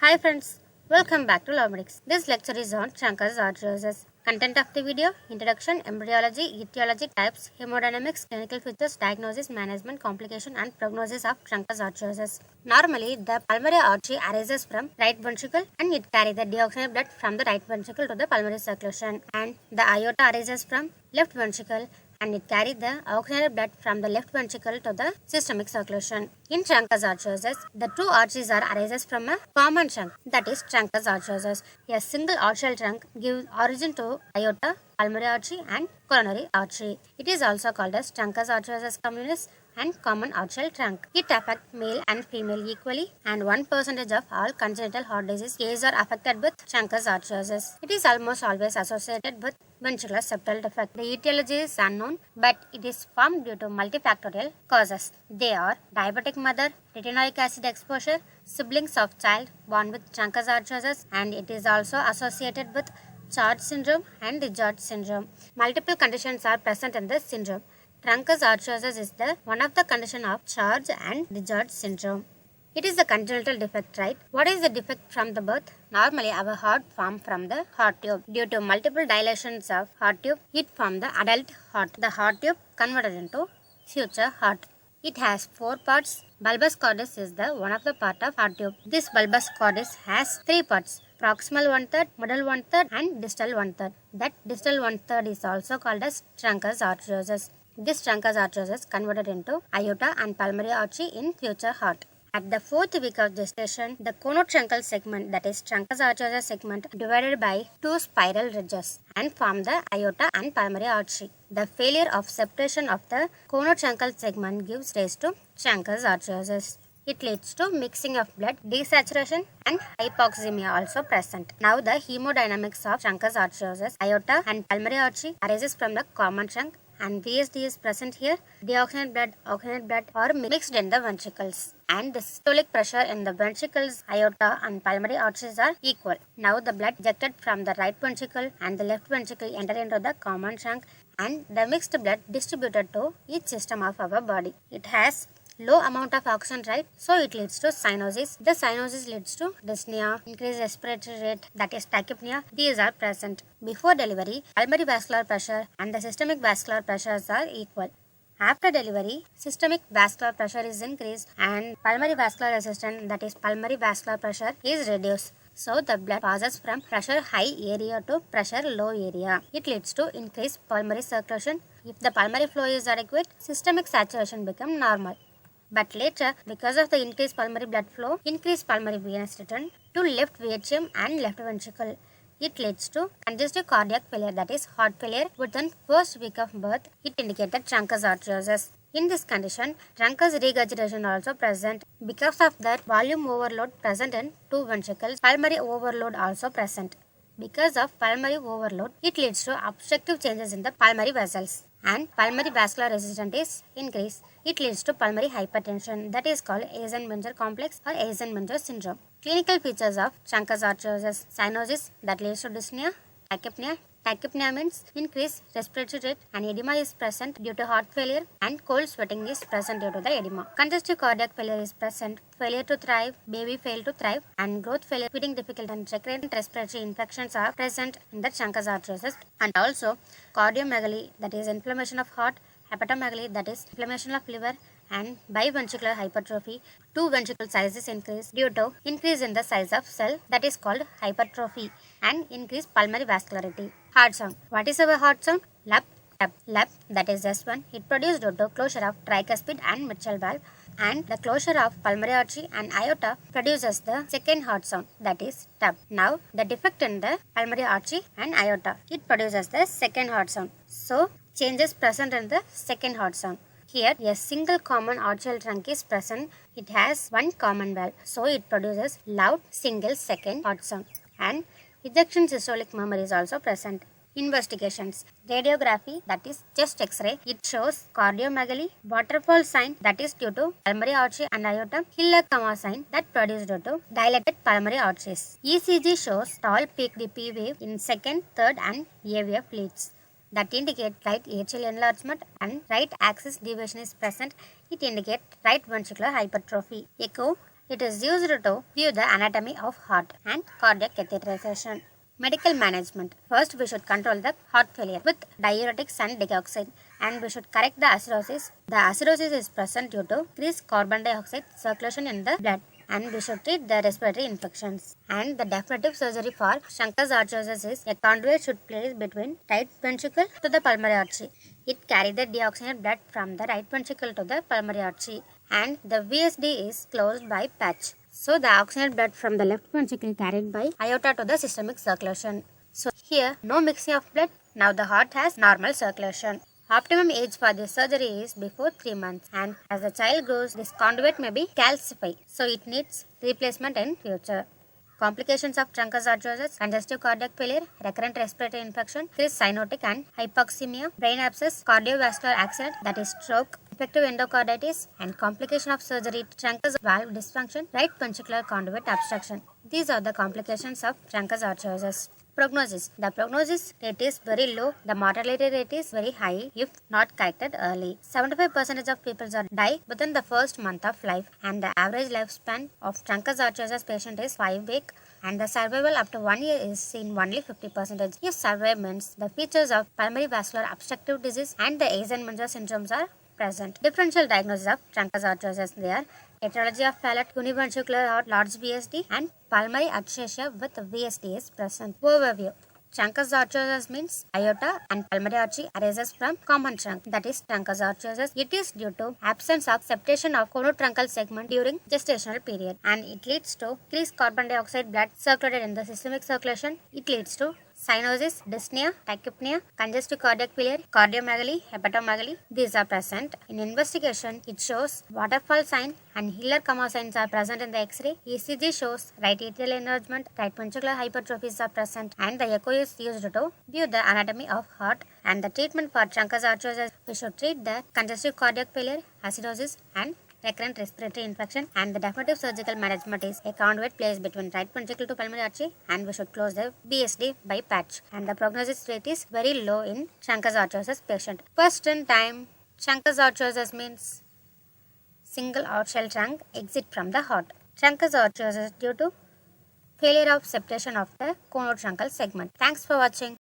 Hi friends, welcome back to Embryology. This lecture is on TRUNCUS ARTERIOSUS. Content of the video: Introduction, Embryology, Etiology, Types, Hemodynamics, Clinical Features, Diagnosis, Management, Complication and Prognosis of TRUNCUS ARTERIOSUS. Normally, the pulmonary artery arises from right ventricle and it carries the deoxygenated blood from the right ventricle to the pulmonary circulation, and the aorta arises from left ventricle and it carries the oxygenated blood from the left ventricle to the systemic circulation. In TRUNCUS ARTERIOSUS, the two arteries arises from a common trunk, that is TRUNCUS ARTERIOSUS. A single arterial trunk gives origin to aorta, pulmonary artery and coronary artery. It is also called as TRUNCUS ARTERIOSUS communis and common arterial trunk. It affects male and female equally, and 1% of all congenital heart disease cases are affected with TRUNCUS ARTERIOSUS. It is almost always associated with ventricular septal defect. The etiology is unknown, but it is formed due to multifactorial causes. They are diabetic mother, retinoic acid exposure, siblings of child born with TRUNCUS ARTERIOSUS, and it is also associated with CHARGE syndrome and DiGeorge syndrome. Multiple conditions are present in this syndrome. TRUNCUS ARTERIOSUS is one of the conditions of CHARGE and DiGeorge syndrome. It is a congenital defect, right? What is the defect from the birth? Normally, our heart forms from the heart tube. Due to multiple dilations of heart tube, it forms the adult heart. The heart tube converted into future heart. It has four parts. Bulbous cordis is one of the part of heart tube. This bulbous cordis has three parts: proximal 1/3, middle 1/3 and distal 1/3. That distal 1/3 is also called as TRUNCUS ARTERIOSUS. This TRUNCUS ARTERIOSUS converted into aorta and pulmonary artery in future heart. At the fourth week of gestation, the conotruncal segment, that is TRUNCUS ARTERIOSUS segment, divided by two spiral ridges and form the aorta and pulmonary artery. The failure of separation of the conotruncal segment gives rise to TRUNCUS ARTERIOSUS. It leads to mixing of blood, desaturation and hypoxemia also present. Now the hemodynamics of TRUNCUS ARTERIOSUS, aorta and pulmonary artery arises from the common trunk, and VSD is present here. Deoxygenated blood, oxygenated blood are mixed in the ventricles, and the systolic pressure in the ventricles, aorta and pulmonary arteries are equal. Now the blood ejected from the right ventricle and the left ventricle enter into the common trunk, and the mixed blood distributed to each system of our body. It has low amount of oxygen, right? So it leads to cyanosis. The cyanosis leads to dyspnea, increased respiratory rate, that is tachypnea. These are present. Before delivery, pulmonary vascular pressure and the systemic vascular pressures are equal. After delivery, systemic vascular pressure is increased and pulmonary vascular resistance, that is pulmonary vascular pressure, is reduced. So the blood passes from pressure high area to pressure low area. It leads to increased pulmonary circulation. If the pulmonary flow is adequate, systemic saturation becomes normal. But later, because of the increased pulmonary blood flow, increased pulmonary venous return to left atrium and left ventricle, it leads to congestive cardiac failure, that is heart failure, within first week of birth. It indicated TRUNCUS ARTERIOSUS. In this condition, TRUNCUS regurgitation also present. Because of that, volume overload present in two ventricles, pulmonary overload also present. Because of pulmonary overload, it leads to obstructive changes in the pulmonary vessels, and pulmonary vascular resistance is increased. It leads to pulmonary hypertension, that is called Eisenmenger complex or Eisenmenger syndrome. Clinical features of TRUNCUS ARTERIOSUS: cyanosis, that leads to dyspnea, tachypnea. Tachypnea means increased respiratory rate, and edema is present due to heart failure, and cold sweating is present due to the edema. Congestive cardiac failure is present, failure to thrive, baby fail to thrive, and growth failure, feeding difficulty, and recurrent respiratory infections are present in the TRUNCUS ARTERIOSUS. And also cardiomegaly, that is inflammation of heart, hepatomegaly, that is inflammation of liver, and biventricular hypertrophy. Two ventricle sizes increase due to increase in the size of cell, that is called hypertrophy, and increased pulmonary vascularity. Heart sound. What is our heart sound? Lap, tap, lap, that is S1. It produced due to closure of tricuspid and mitral valve, and the closure of pulmonary artery and aorta produces the second heart sound, that is tap. Now the defect in the pulmonary artery and aorta, it produces the second heart sound. So changes present in the second heart sound. Here, a single common arterial trunk is present. It has one common valve, so it produces loud single second heart sound. And ejection systolic murmur is also present. Investigations: radiography, that is chest X-ray. It shows cardiomegaly, waterfall sign, that is due to pulmonary artery and aorta, Hiller-Coma sign, that produced due to dilated pulmonary arteries. ECG shows tall peaked P wave in second, third, and AVF leads, that indicate right atrial enlargement, and right axis deviation is present. It indicates right ventricular hypertrophy. Echo It is used to view the anatomy of heart and cardiac catheterization. Medical management. First, we should control the heart failure with diuretics and digoxin, and we should correct the acidosis. The acidosis is present due to increased carbon dioxide circulation in the blood, and we should treat the respiratory infections. And the definitive surgery for truncus arteriosus is a conduit should place between right ventricle to the pulmonary artery. It carries the deoxygenated blood from the right ventricle to the pulmonary artery, and the VSD is closed by patch. So the oxygenated blood from the left ventricle carried by aorta to the systemic circulation. So here no mixing of blood. Now the heart has normal circulation. Optimum age for this surgery is before 3 months, and as the child grows, this conduit may be calcified, so it needs replacement in future. Complications of truncus arteriosus: congestive cardiac failure, recurrent respiratory infection, increased cyanotic and hypoxemia, brain abscess, cardiovascular accident, that is stroke, infective endocarditis, and complication of surgery: truncus valve dysfunction, right ventricular conduit obstruction. These are the complications of truncus arteriosus. Prognosis. The prognosis rate is very low. The mortality rate is very high if not corrected early. 75% of people die within the first month of life, and the average lifespan of truncus arteriosus patient is 5 weeks, and the survival up to 1 year is in only 50%. If survive means the features of pulmonary vascular obstructive disease and the Eisenmenger syndromes are present. Differential diagnosis of truncus arteriosus: they are etiology of palate, univentricular or large VSD, and pulmonary atresia with VSD is present. Overview. Truncus arteriosus means aorta and pulmonary artery arises from common trunk, that is truncus arteriosus. It is due to absence of septation of conotruncal segment during gestational period, and it leads to increased carbon dioxide blood circulated in the systemic circulation. It leads to cyanosis, dyspnea, tachypnea, congestive cardiac failure, cardiomegaly, hepatomegaly. These are present. In investigation, it shows waterfall sign and Hiller-Coma signs are present in the X-ray. ECG shows right atrial enlargement, right ventricular hypertrophies are present, and the echo is used to view the anatomy of heart. And the treatment for truncus arteriosus: we should treat the congestive cardiac failure, acidosis, and recurrent respiratory infection, and the definitive surgical management is a conduit placed between right ventricle to pulmonary artery, and we should close the BSD by patch. And the prognosis rate is very low in truncus arteriosus patient. Question time. Truncus arteriosus means single outshell trunk exit from the heart. Truncus arteriosus due to failure of septation of the conotruncal segment. Thanks for watching.